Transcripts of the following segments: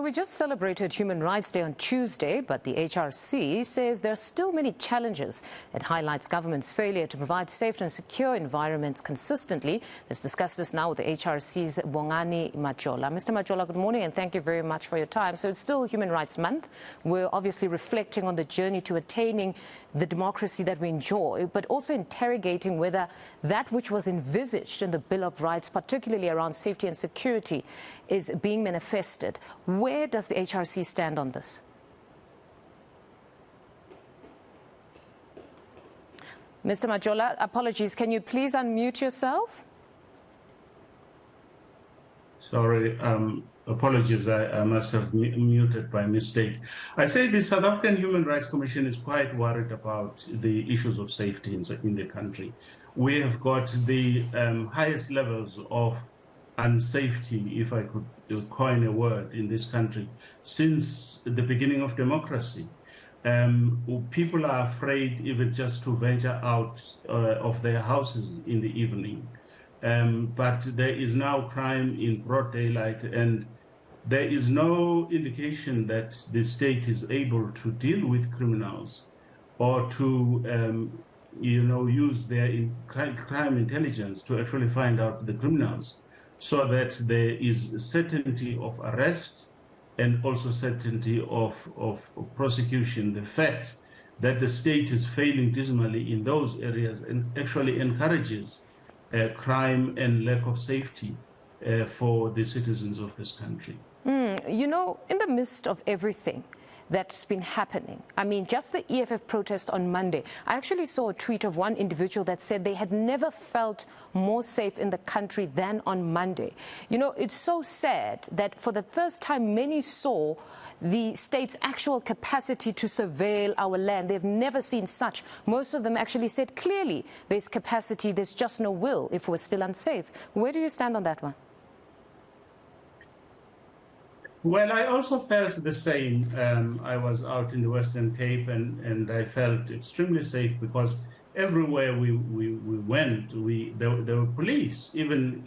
we just celebrated Human Rights Day on Tuesday, but the HRC says there are still many challenges. It highlights government's failure to provide safe and secure environments consistently. Let's discuss this now with the HRC's Bongani Majola. Mr. Majola, good morning and thank you very much for your time. So it's still Human Rights Month. We're obviously reflecting on the journey to attaining the democracy that we enjoy, but also interrogating whether that which was envisaged in the Bill of Rights, particularly around safety and security, is being manifested. Where does the HRC stand on this? Mr. Majola, apologies. Can you please unmute yourself? Sorry, apologies. I must have muted by mistake. I say the South African Human Rights Commission is quite worried about the issues of safety in the country. We have got the highest levels of unsafety, if I could coin a word, in this country since the beginning of democracy. People are afraid even just to venture out of their houses in the evening. But there is now crime in broad daylight, and there is no indication that the state is able to deal with criminals or to use their crime intelligence to actually find out the criminals, so that there is certainty of arrest and also certainty of prosecution. The fact that the state is failing dismally in those areas and actually encourages crime and lack of safety for the citizens of this country. You know, in the midst of everything that's been happening, I mean, just the EFF protest on Monday, I actually saw a tweet of one individual that said they had never felt more safe in the country than on Monday. You know, it's so sad that for the first time many saw the state's actual capacity to surveil our land. They've never seen such. Most of them actually said clearly there's capacity, there's just no will if we're still unsafe. Where do you stand on that one? Well, I also felt the same. I was out in the Western Cape and I felt extremely safe because everywhere we went, there were police. Even,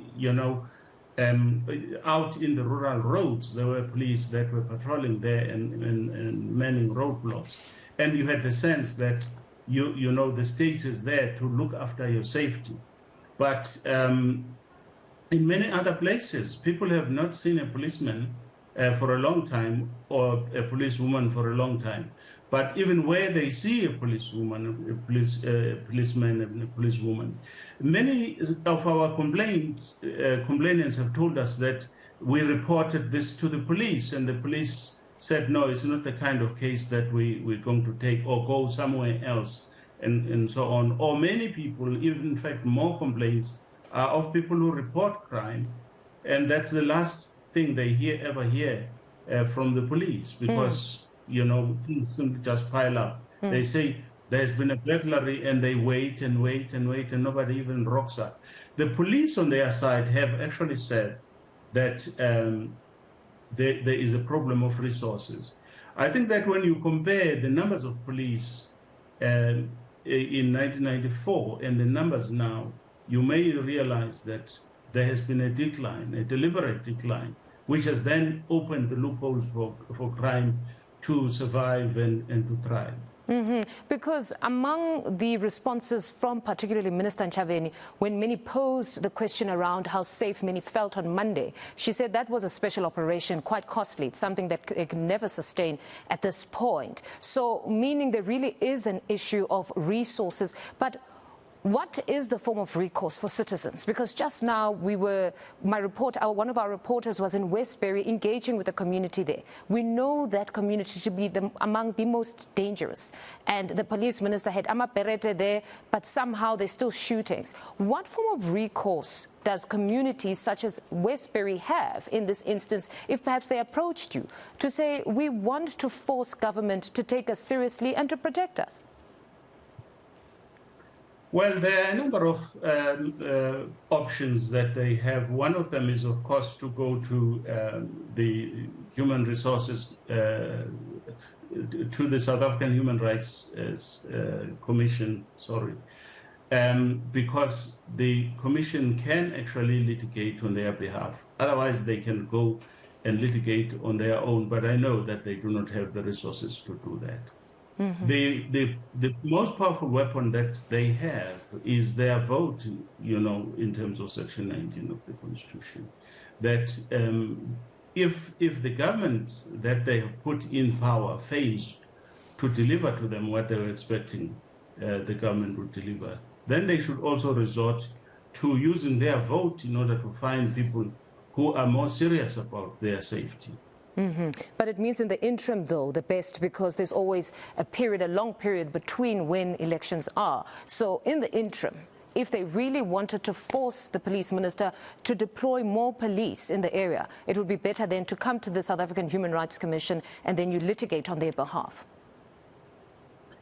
out in the rural roads, there were police that were patrolling there and manning roadblocks. And you had the sense that, the state is there to look after your safety. But in many other places, people have not seen a policeman for a long time, or a policewoman for a long time. But even where they see a policewoman, a policeman and a policewoman, many of our complainants have told us that we reported this to the police, and the police said, no, it's not the kind of case that we're going to take, or go somewhere else, and so on. Or many people, even in fact more complaints, are of people who report crime, and that's the last thing they ever hear from the police, because things just pile up. They say there's been a burglary and they wait and wait and wait and nobody even rocks up. The police on their side have actually said that there is a problem of resources. I think that when you compare the numbers of police in 1994 and the numbers now, you may realize that there has been a decline, a deliberate decline, which has then opened the loopholes for crime to survive and to thrive. Because among the responses from particularly Minister Ntshavheni, when many posed the question around how safe many felt on Monday, she said that was a special operation, quite costly. It's something that it can never sustain at this point. So meaning there really is an issue of resources. But what is the form of recourse for citizens? Because just now one of our reporters was in Westbury engaging with the community there. We know that community to be among the most dangerous. And the police minister had amaperete there, but somehow there's still shootings. What form of recourse does communities such as Westbury have in this instance if perhaps they approached you to say, we want to force government to take us seriously and to protect us? Well, there are a number of options that they have. One of them is, of course, to go to the Human Resources, to the South African Human Rights Commission, because the Commission can actually litigate on their behalf. Otherwise, they can go and litigate on their own, but I know that they do not have the resources to do that. The most powerful weapon that they have is their vote, in terms of Section 19 of the Constitution. That if the government that they have put in power fails to deliver to them what they were expecting the government would deliver, then they should also resort to using their vote in order to find people who are more serious about their safety. But it means in the interim, though, the best, because there's always a long period between when elections are. So in the interim, if they really wanted to force the police minister to deploy more police in the area, it would be better then to come to the South African Human Rights Commission and then you litigate on their behalf.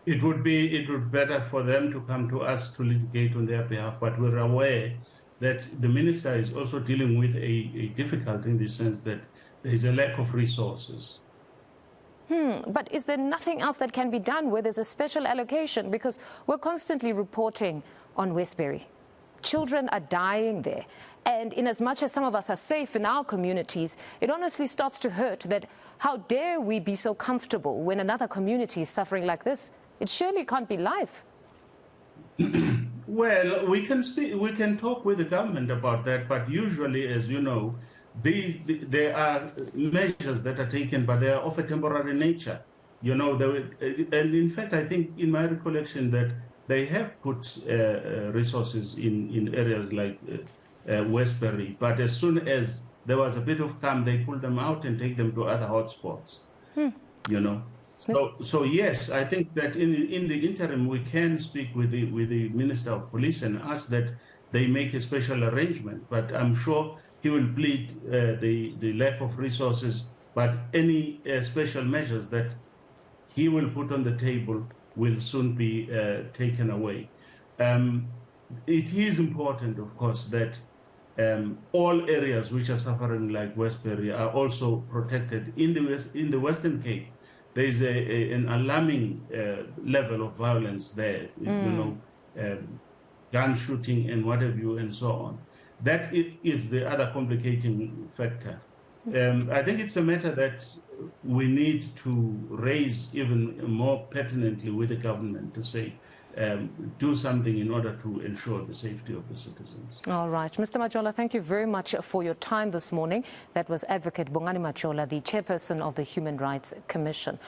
It would be better for them to come to us to litigate on their behalf, but we're aware that the minister is also dealing with a difficulty in the sense that there is a lack of resources. But is there nothing else that can be done where there's a special allocation? Because we're constantly reporting on Westbury. Children are dying there. And in as much as some of us are safe in our communities, it honestly starts to hurt that how dare we be so comfortable when another community is suffering like this? It surely can't be life. Well, we can talk with the government about that, but usually, as you know, there are measures that are taken, but they are of a temporary nature. And in fact, I think in my recollection that they have put resources in areas like Westbury, but as soon as there was a bit of calm, they pulled them out and take them to other hotspots. So yes, I think that in the interim we can speak with the Minister of Police and ask that they make a special arrangement. But I'm sure he will plead the lack of resources. But any special measures that he will put on the table will soon be taken away. It is important, of course, that all areas which are suffering like Westbury are also protected. In the Western Cape, there is an alarming level of violence there, gun shooting and what have you and so on. That is the other complicating factor. I think it's a matter that we need to raise even more pertinently with the government to say, do something in order to ensure the safety of the citizens. All right. Mr. Majola, thank you very much for your time this morning. That was Advocate Bongani Majola, the chairperson of the Human Rights Commission.